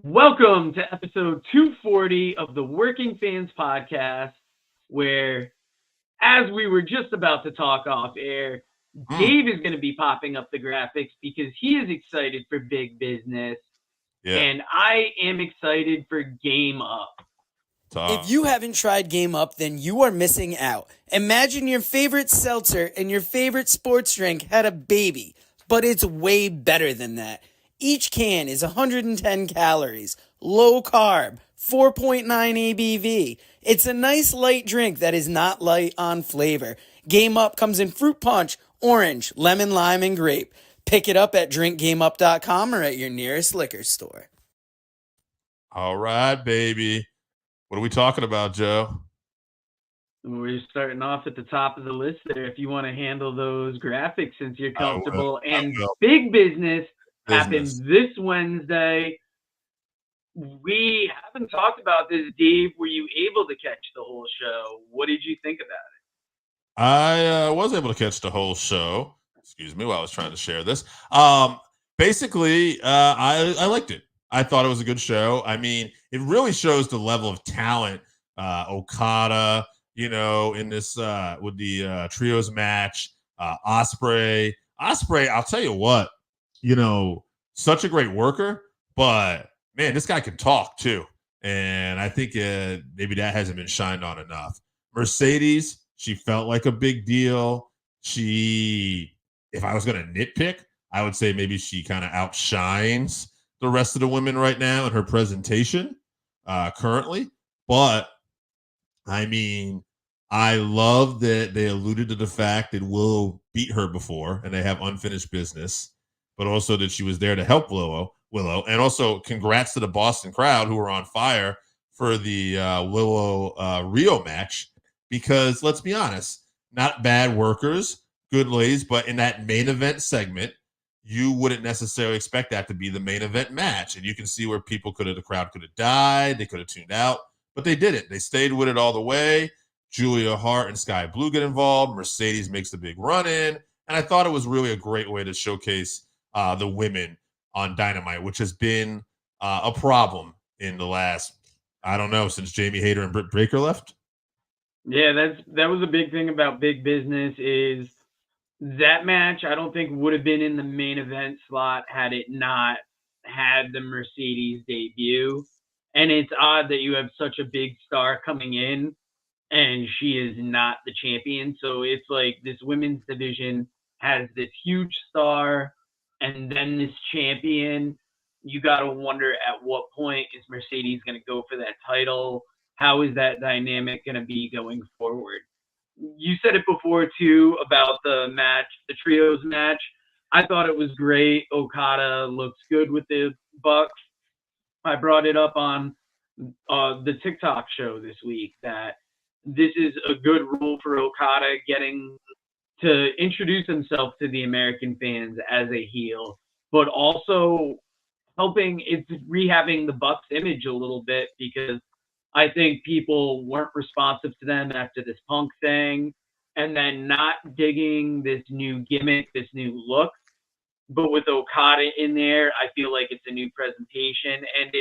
Welcome to episode 240 of the Working Fans Podcast, where, as we were just about to talk off air, Dave is going to be popping up the graphics because he is excited for big business, Yeah. and I am excited for Game Up. If you haven't tried Game Up, then you are missing out. Imagine your favorite seltzer and your favorite sports drink had a baby, but it's way better than that. Each can is 110 calories, low carb, 4.9 ABV. It's a nice light drink that is not light on flavor. Game Up comes in fruit punch, orange, lemon, lime, and grape. Pick it up at drinkgameup.com or at your nearest liquor store. All right, baby. What are we talking about, Joe? We're starting off at the top of the list there if you want to handle those graphics since you're comfortable. And big business happens this Wednesday. We haven't talked about this, Dave. Were you able to catch the whole show? What did you think about it? I was able to catch the whole show. Excuse me while I was trying to share this. Basically, I liked it. I thought it was a good show. I mean, it really shows the level of talent Okada, in this with the trios match. Ospreay, I'll tell you what, such a great worker, but man, this guy can talk too. And I think maybe that hasn't been shined on enough. Mercedes, she felt like a big deal. If I was going to nitpick, I would say maybe she kind of outshines the rest of the women right now in her presentation currently. But I mean, I love that they alluded to the fact that Willow beat her before and they have unfinished business, but also that she was there to help Willow. And also congrats to the Boston crowd who were on fire for the Willow Rio match, because let's be honest, not bad workers, good ladies, but in that main event segment, you wouldn't necessarily expect that to be the main event match. And you can see where the crowd could have died. They could have tuned out, but they didn't. They stayed with it all the way. Julia Hart and Sky Blue get involved. Mercedes makes the big run in. And I thought it was really a great way to showcase the women on Dynamite, which has been a problem in the last, I don't know, since Jamie Hayter and Britt Baker left. Yeah, that was a big thing about big business is that match, I don't think would have been in the main event slot had it not had the Mercedes debut. And it's odd that you have such a big star coming in and she is not the champion. So it's like this women's division has this huge star and then this champion. You got to wonder at what point is Mercedes going to go for that title? How is that dynamic going to be going forward? You said it before too about the match, the trios match. I thought it was great. Okada looks good with the Bucks. I brought it up on the TikTok show this week that this is a good role for Okada, getting to introduce himself to the American fans as a heel, but also it's rehabbing the Bucks image a little bit, because I think people weren't responsive to them after this Punk thing, and then not digging this new gimmick, this new look. But with Okada in there, I feel like it's a new presentation, and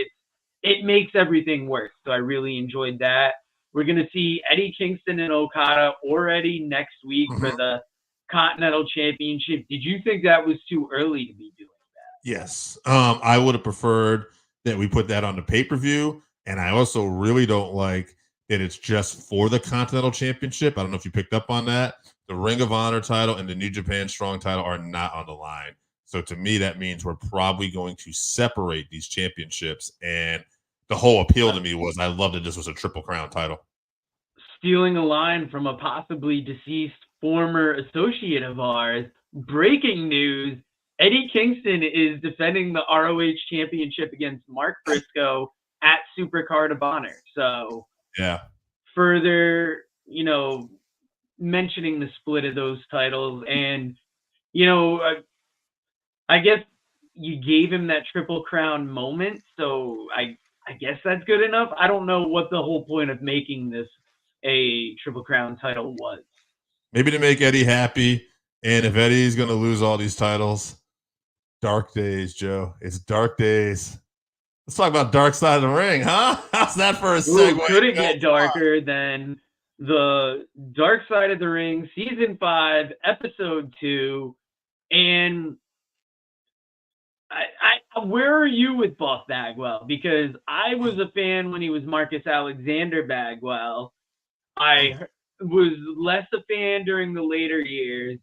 it makes everything work. So I really enjoyed that. We're going to see Eddie Kingston and Okada already next week for the Continental Championship. Did you think that was too early to be doing that? Yes. I would have preferred that we put that on the pay-per-view. And I also really don't like that it's just for the Continental Championship. I don't know if you picked up on that. The Ring of Honor title and the New Japan Strong title are not on the line. So to me, that means we're probably going to separate these championships. And the whole appeal to me was I loved that this was a Triple Crown title. Stealing a line from a possibly deceased former associate of ours, breaking news, Eddie Kingston is defending the ROH Championship against Mark Briscoe at Supercard of Honor. So yeah, further, mentioning the split of those titles. And, I guess you gave him that Triple Crown moment. So I guess that's good enough. I don't know what the whole point of making this a Triple Crown title was. Maybe to make Eddie happy. And if Eddie's going to lose all these titles, dark days, Joe. It's dark days. Let's talk about Dark Side of the Ring, huh? How's that for a Ooh, segue? could it get darker than the Dark Side of the Ring, Season 5, Episode 2, and where are you with Buff Bagwell? Because I was a fan when he was Marcus Alexander Bagwell. I was less a fan during the later years,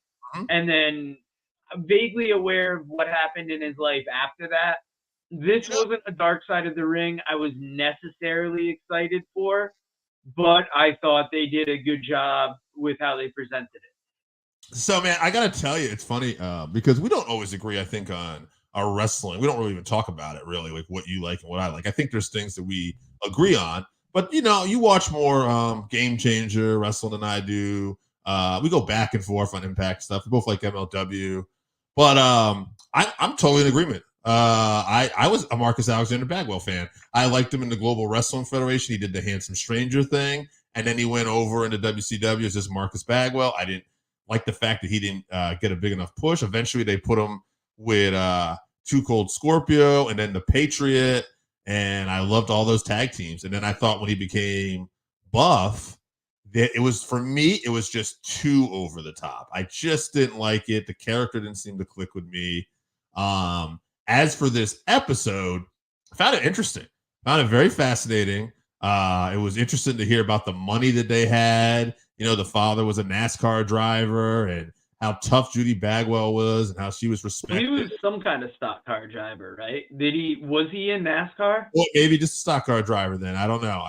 and then vaguely aware of what happened in his life after that. This wasn't a Dark Side of the Ring I was necessarily excited for, but I thought they did a good job with how they presented it. So, man, I gotta tell you, it's funny because we don't always agree. I think on our wrestling, we don't really even talk about it really, like what you like and what I like. I think there's things that we agree on, but you watch more Game Changer wrestling than I do. We go back and forth on Impact stuff. We both like MLW, but I'm totally in agreement. I was a Marcus Alexander Bagwell fan. I liked him in the Global Wrestling Federation. He did the Handsome Stranger thing, and then he went over into WCW as just Marcus Bagwell. I didn't like the fact that he didn't get a big enough push. Eventually, they put him with Too Cold Scorpio and then the Patriot, and I loved all those tag teams. And then I thought when he became Buff, that it was, for me, it was just too over the top. I just didn't like it. The character didn't seem to click with me. As for this episode, I found it interesting. Found it very fascinating. It was interesting to hear about the money that they had. The father was a NASCAR driver and how tough Judy Bagwell was and how she was respected. He was some kind of stock car driver, right? Was he in NASCAR? Well, maybe just a stock car driver then. I don't know.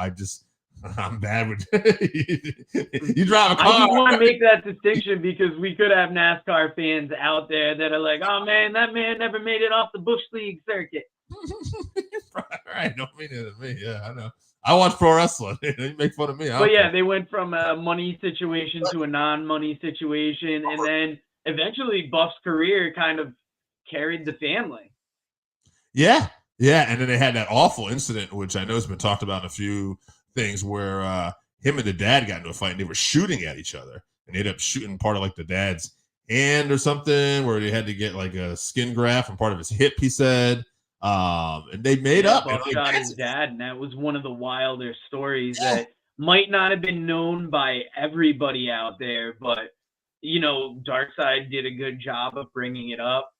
I'm bad with you drive a car. I just want to make that distinction because we could have NASCAR fans out there that are like, oh man, that man never made it off the Bush League circuit. Right. Don't mean it to me. Yeah, I know. I watch pro wrestling. They make fun of me. But yeah, they went from a money situation to a non-money situation, and then eventually Buff's career kind of carried the family. Yeah, and then they had that awful incident, which I know has been talked about in a few things, where him and the dad got into a fight, and they were shooting at each other, and they ended up shooting part of like the dad's hand or something, where they had to get like a skin graft from part of his hip, he said. And they made up. Buff shot his dad, and that was one of the wilder stories that might not have been known by everybody out there, but Darkseid did a good job of bringing it up.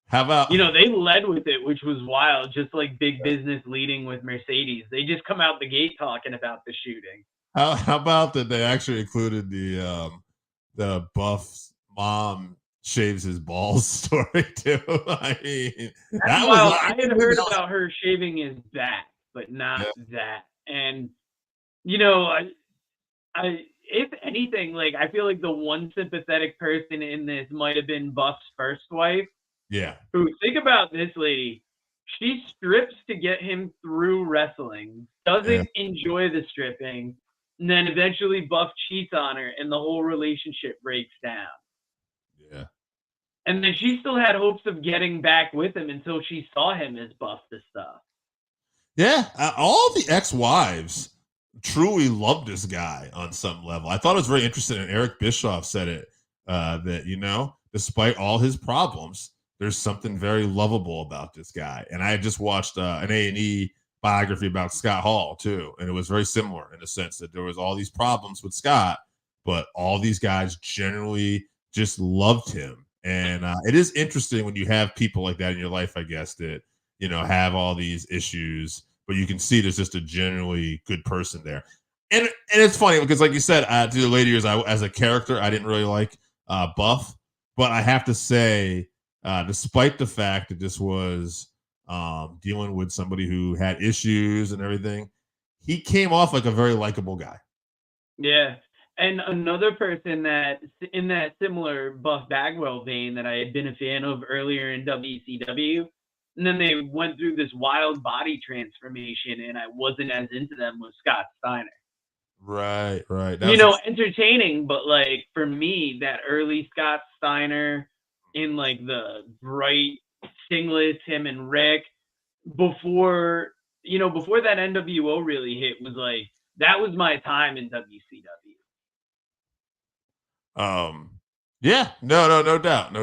How about they led with it, which was wild, just like big business leading with Mercedes. They just come out the gate talking about the shooting. How about that they actually included the Buff's mom shaves his balls story too. I mean, that was I had heard about her shaving his back, but not that. And I if anything, like I feel like the one sympathetic person in this might have been Buff's first wife. Yeah. Who, think about this lady. She strips to get him through wrestling, doesn't enjoy the stripping, and then eventually Buff cheats on her and the whole relationship breaks down. Yeah. And then she still had hopes of getting back with him until she saw him as Buff the Stuff. Yeah. All the ex-wives truly loved this guy on some level. I thought it was very interesting, and Eric Bischoff said it, that, despite all his problems, there's something very lovable about this guy. And I just watched an A&E biography about Scott Hall too, and it was very similar in the sense that there was all these problems with Scott, but all these guys generally just loved him. And it is interesting when you have people like that in your life, I guess, that have all these issues, but you can see there's just a generally good person there. And it's funny because, like you said, through the later years, as a character, I didn't really like Buff, but I have to say, despite the fact that this was dealing with somebody who had issues and everything, he came off like a very likable guy. Yeah. And another person that in that similar Buff Bagwell vein that I had been a fan of earlier in WCW, and then they went through this wild body transformation, and I wasn't as into them, was Scott Steiner. Right. Entertaining, but like for me, that early Scott Steiner in like the bright singlets, him and Rick, before that NWO really hit, was like that was my time in WCW. Yeah, no doubt.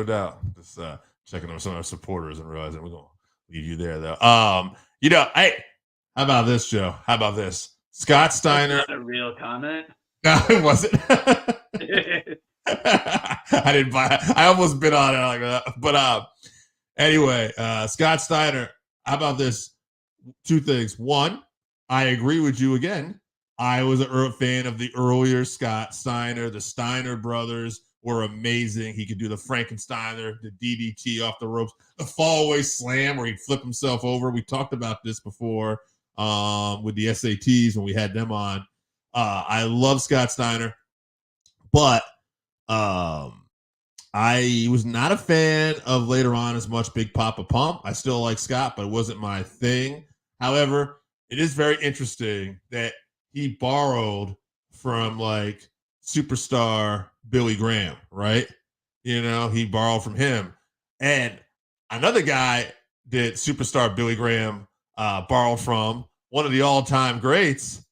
Just checking on some of our supporters and realizing we're going leave you there though. Hey, how about this, Joe? How about this? Scott Steiner. That's not a real comment. No, it wasn't. I didn't buy it. I almost bit on it like that. But anyway, Scott Steiner, how about this? Two things. One, I agree with you again. I was a fan of the earlier Scott Steiner. The Steiner brothers were amazing. He could do the Frankensteiner, the DDT off the ropes, the fallaway slam where he'd flip himself over. We talked about this before with the SATs when we had them on. I love Scott Steiner, but I was not a fan of later on as much Big Papa Pump. I still like Scott, but it wasn't my thing. However, it is very interesting that he borrowed from like superstar Billy Graham, right? He borrowed from him. And another guy that superstar Billy Graham borrowed from, one of the all-time greats,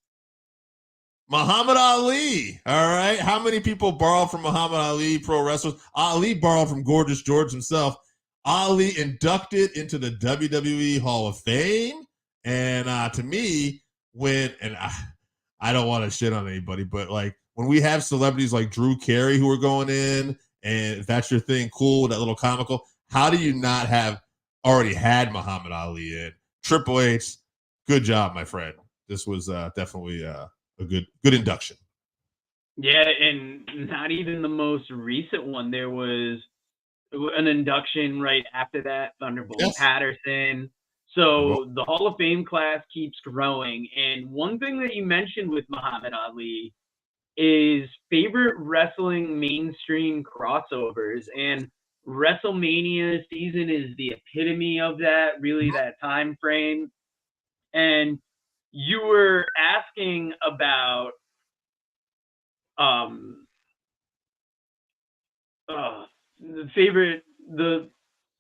Muhammad Ali. All right. How many people borrowed from Muhammad Ali, pro wrestlers? Ali borrowed from Gorgeous George himself. Ali inducted into the WWE Hall of Fame. And to me, I don't want to shit on anybody, but like when we have celebrities like Drew Carey who are going in, and if that's your thing, cool, that little comical, how do you not have already had Muhammad Ali in? Triple H, good job, my friend. This was definitely a good induction. Yeah, and not even the most recent one. There was an induction right after that, Thunderbolt Patterson. So the Hall of Fame class keeps growing. And one thing that you mentioned with Muhammad Ali is favorite wrestling mainstream crossovers. And WrestleMania season is the epitome of that, really that time frame. And you were asking about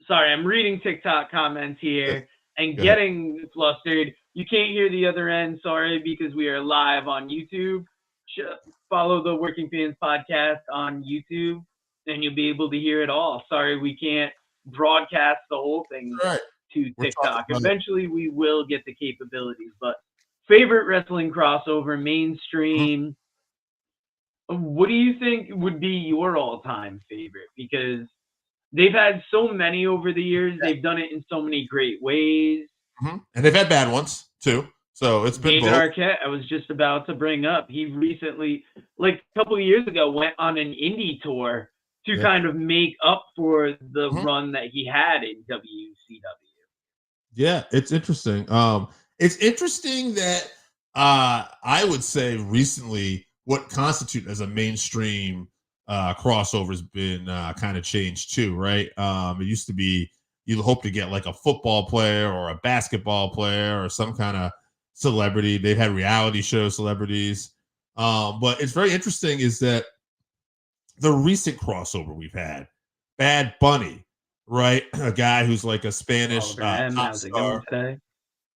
sorry, I'm reading TikTok comments here and getting flustered. You can't hear the other end, sorry, because we are live on YouTube. Follow the Working Fans podcast on YouTube and you'll be able to hear it all. Sorry, we can't broadcast the whole thing to TikTok. Eventually we will get the capabilities, but favorite wrestling crossover, mainstream. What do you think would be your all-time favorite? Because they've had so many over the years. They've done it in so many great ways. Mm-hmm. And they've had bad ones, too. So it's been David Arquette, I was just about to bring up. He recently, like a couple of years ago, went on an indie tour to kind of make up for the run that he had in WCW. Yeah, it's interesting. It's interesting that I would say recently what constitutes as a mainstream crossover has been kind of changed too, right? It used to be you hope to get like a football player or a basketball player or some kind of celebrity. They've had reality show celebrities. But it's very interesting is that the recent crossover we've had, Bad Bunny, right? A guy who's like a Spanish pop star,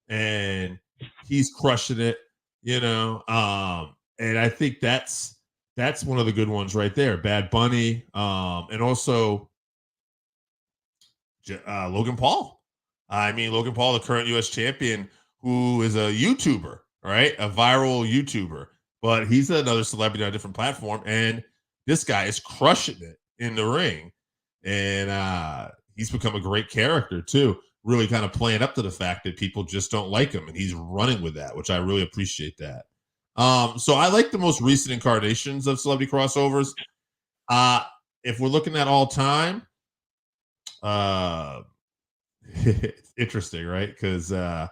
and he's crushing it, and I think that's one of the good ones right there. Bad Bunny, and also Logan Paul. I mean, Logan Paul, the current U.S. champion, who is a YouTuber, right? A viral YouTuber, but he's another celebrity on a different platform, and this guy is crushing it in the ring, and he's become a great character too. Really kind of playing up to the fact that people just don't like him, and he's running with that, which I really appreciate that. So I like the most recent incarnations of celebrity crossovers. If we're looking at all time, it's interesting, right? Because I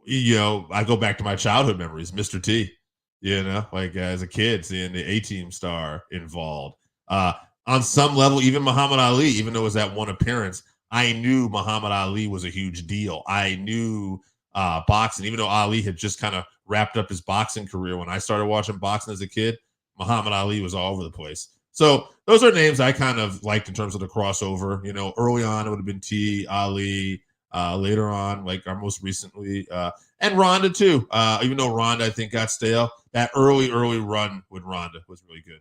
go back to my childhood memories, Mr. T. Like as a kid, seeing the A-Team star involved. On some level, even Muhammad Ali, even though it was that one appearance, I knew Muhammad Ali was a huge deal. I knew boxing, even though Ali had just kind of wrapped up his boxing career. When I started watching boxing as a kid, Muhammad Ali was all over the place. So those are names I kind of liked in terms of the crossover. Early on, it would have been T, Ali. Later on, like our most recently, and Ronda too. Even though Ronda, I think, got stale, that early run with Ronda was really good.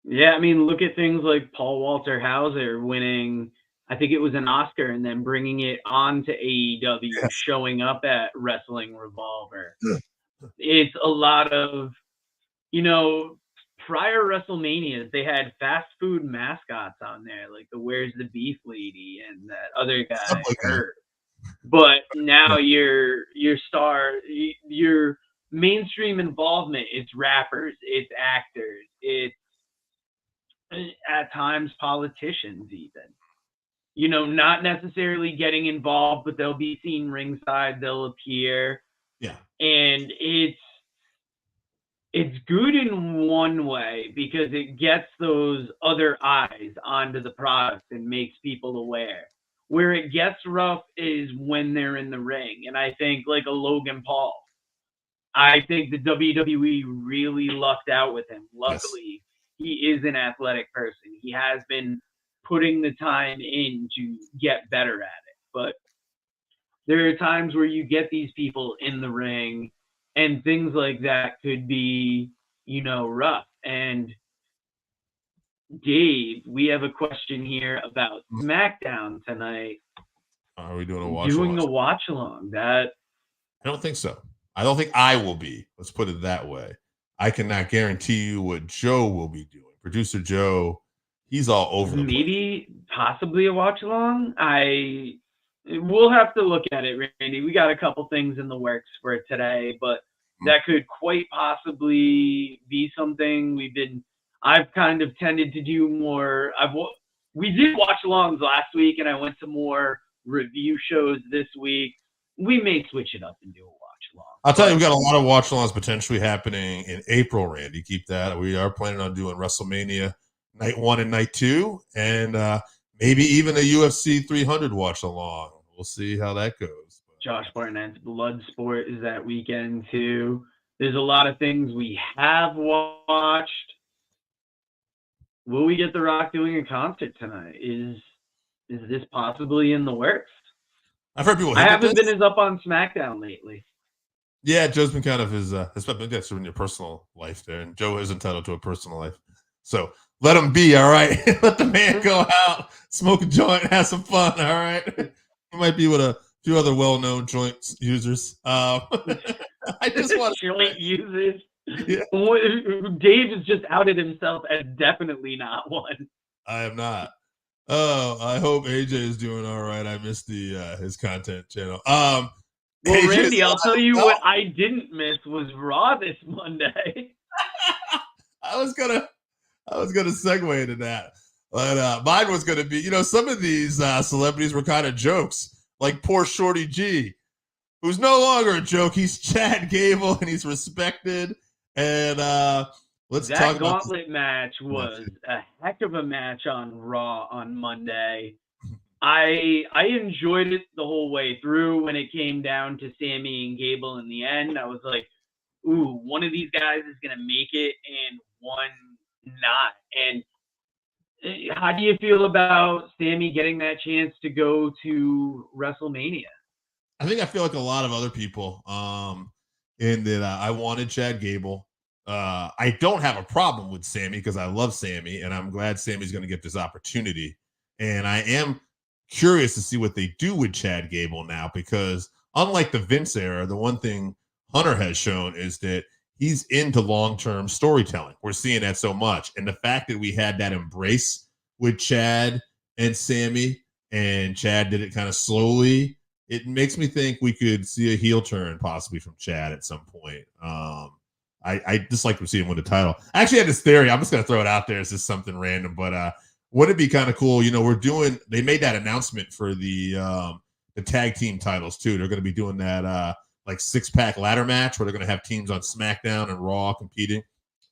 Yeah, I mean, look at things like Paul Walter Hauser winning I think it was an Oscar, and then bringing it on to AEW, Yes. showing up at Wrestling Revolver. It's a lot of, prior WrestleManias, they had fast food mascots on there, like the Where's the Beef lady and that other guy, Herb. But now your mainstream involvement, it's rappers, it's actors, it's at times politicians even. Not necessarily getting involved, but they'll be seen ringside, they'll appear. Yeah. And it's good in one way because it gets those other eyes onto the product and makes people aware. Where it gets rough is when they're in the ring. And I think like a Logan Paul, I think the WWE really lucked out with him. Luckily, he is an athletic person. He has been putting the time in to get better at it. But there are times where you get these people in the ring and things like that could be, rough. And Dave, we have a question here about SmackDown tonight. Are we doing a watch Doing a watch along? I don't think so. I don't think I will be. Let's put it that way. I cannot guarantee you what Joe will be doing. Producer Joe, he's all over the Maybe possibly a watch along. We'll have to look at it, Randy. We got a couple things in the works for today, but that could quite possibly be something I've kind of tended to do more. We did watch alongs last week, and I went to more review shows this week. We may switch it up and do a watch along. I'll tell you, we got a lot of watch alongs potentially happening in April, Randy. Keep that. We are planning on doing WrestleMania Night 1 and Night 2, and maybe even a UFC 300 watch along. We'll see how that goes. Josh Barnett's Bloodsport is that weekend too. There's a lot of things we have watched. Will we get The Rock doing a concert tonight? Is this possibly in the works? I've heard people. I haven't been as up on SmackDown lately. Yeah, Joe's been kind of his that's in your personal life there, and Joe is entitled to a personal life. So let him be, all right. Let the man go out, smoke a joint, have some fun, all right. He might be with a few other well-known joint users. I just want joint users. Yeah. Dave has just outed himself as definitely not one. I am not. Oh, I hope AJ is doing all right. I missed his content channel. Well, AJ, Randy, I'll tell you what I didn't miss was Raw this Monday. I was gonna segue into that, but mine was gonna be, some of these celebrities were kind of jokes, like poor Shorty G, who's no longer a joke. He's Chad Gable, and he's respected. And let's talk about that gauntlet match was a heck of a match on Raw on Monday. I enjoyed it the whole way through. When it came down to Sammy and Gable in the end, I was like, ooh, one of these guys is going to make it and one not. And how do you feel about Sammy getting that chance to go to WrestleMania? I think I feel like a lot of other people in that I wanted Chad Gable. I don't have a problem with Sammy because I love Sammy, and I'm glad Sammy's going to get this opportunity. And I am curious to see what they do with Chad Gable now, because unlike the Vince era, the one thing Hunter has shown is that he's into long-term storytelling. We're seeing that so much. And the fact that we had that embrace with Chad and Sammy, and Chad did it kind of slowly, it makes me think we could see a heel turn possibly from Chad at some point. I just like to see him win the title. I actually had this theory. I'm just going to throw it out there. It's just something random, but wouldn't it be kind of cool? They made that announcement for the tag team titles too. They're going to be doing that like 6-pack ladder match where they're going to have teams on SmackDown and Raw competing.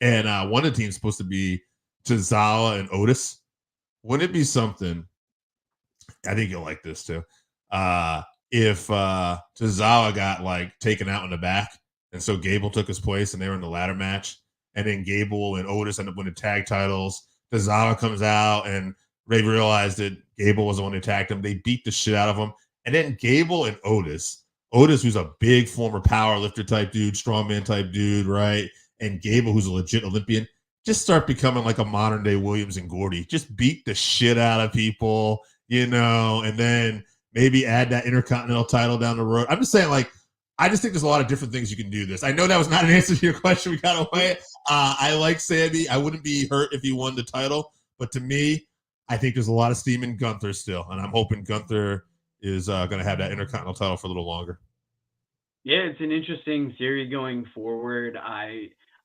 And one of the teams is supposed to be Tozawa and Otis. Wouldn't it be something? I think you'll like this too. If Tozawa got like taken out in the back, and so Gable took his place, and they were in the ladder match, and then Gable and Otis end up winning tag titles. Tozawa comes out, and they realized that Gable was the one who attacked him. They beat the shit out of him, and then Gable and Otis, who's a big former power lifter type dude, strongman type dude, right? And Gable, who's a legit Olympian, just start becoming like a modern day Williams and Gordy. Just beat the shit out of people. and then maybe add that Intercontinental title down the road. I'm just saying, like, I just think there's a lot of different things you can do this. I know that was not an answer to your question. We got away. I like Sammy. I wouldn't be hurt if he won the title. But to me, I think there's a lot of steam in Gunther still. And I'm hoping Gunther is going to have that Intercontinental title for a little longer. Yeah, it's an interesting series going forward.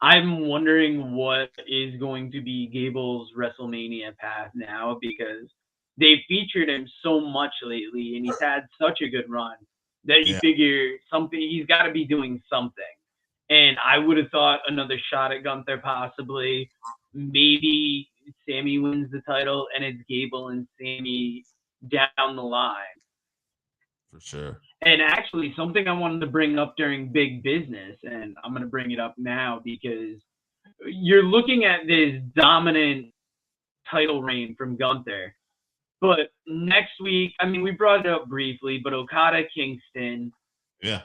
I'm wondering what is going to be Gable's WrestleMania path now, because they've featured him so much lately and he's had such a good run that you figure he's got to be doing something. And I would have thought another shot at Gunther possibly. Maybe Sammy wins the title and it's Gable and Sammy down the line. For sure. And actually, something I wanted to bring up during Big Business, and I'm going to bring it up now because you're looking at this dominant title reign from Gunther. But next week, I mean, we brought it up briefly, but Okada Kingston. Yeah.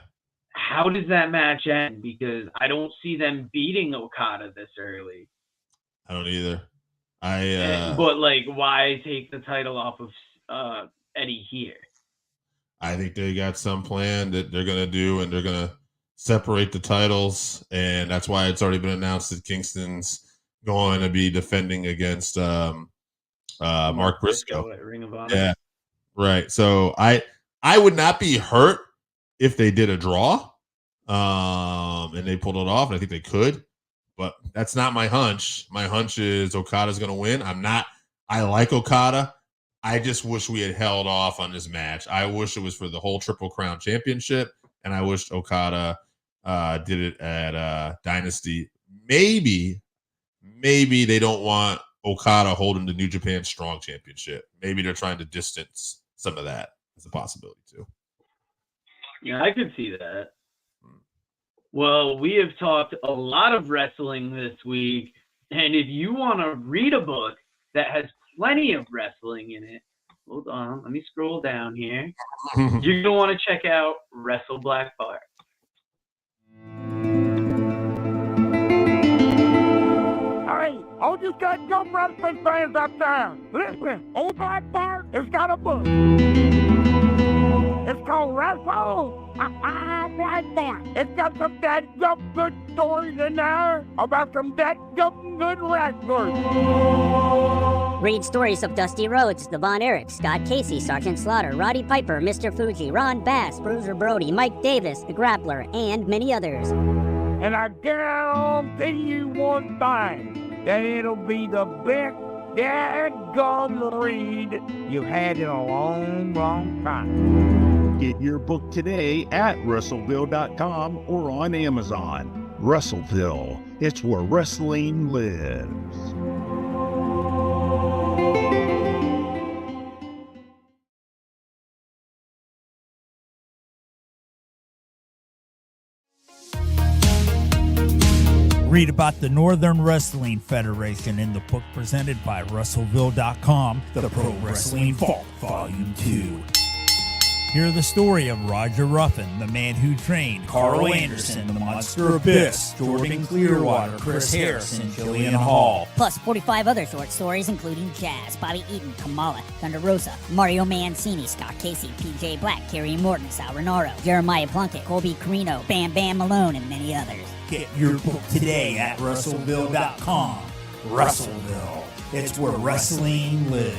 How does that match end? Because I don't see them beating Okada this early. I don't either. But, like, why take the title off of Eddie here? I think they got some plan that they're going to do, and they're going to separate the titles. And that's why it's already been announced that Kingston's going to be defending against Mark Briscoe at Ring of Honor. Yeah, right. So I would not be hurt if they did a draw, and they pulled it off. And I think they could, but that's not my hunch. My hunch is Okada's going to win. I like Okada. I just wish we had held off on this match. I wish it was for the whole Triple Crown Championship, and I wish Okada did it at Dynasty. Maybe they don't want Okada holding the New Japan Strong Championship. Maybe they're trying to distance some of that. It's a possibility too. Yeah, I could see that. Well, we have talked a lot of wrestling this week, and if you want to read a book that has plenty of wrestling in it, hold on, let me scroll down here. You're going to want to check out Wrestle Black Bart. Hey, all you goddamn wrestling fans out there, listen, Old Black Bart has got a book. It's called Wrestle Black Bart. It's got some dadgum good stories in there about some dadgum good wrestlers. Read stories of Dusty Rhodes, Devon Eric, Scott Casey, Sergeant Slaughter, Roddy Piper, Mr. Fuji, Ron Bass, Bruiser Brody, Mike Davis, The Grappler, and many others. And I guarantee you one thing, that it'll be the best dadgum read you've had in a long, long time. Get your book today at WrestleVille.com or on Amazon. Wrestleville, it's where wrestling lives. Read about the Northern Wrestling Federation in the book presented by WrestleVille.com, The Pro Wrestling Vault, Volume 2. Hear the story of Roger Ruffin, the man who trained Carl Anderson, the Monster Abyss, Jordan Clearwater, Chris Harris, and Jillian Hall. Plus 45 other short stories, including Jazz, Bobby Eaton, Kamala, Thunder Rosa, Mario Mancini, Scott Casey, PJ Black, Kerry Morton, Sal Renaro, Jeremiah Plunkett, Colby Carino, Bam Bam Malone, and many others. Get your book today at WrestleVille.com. Wrestleville, it's where wrestling lives.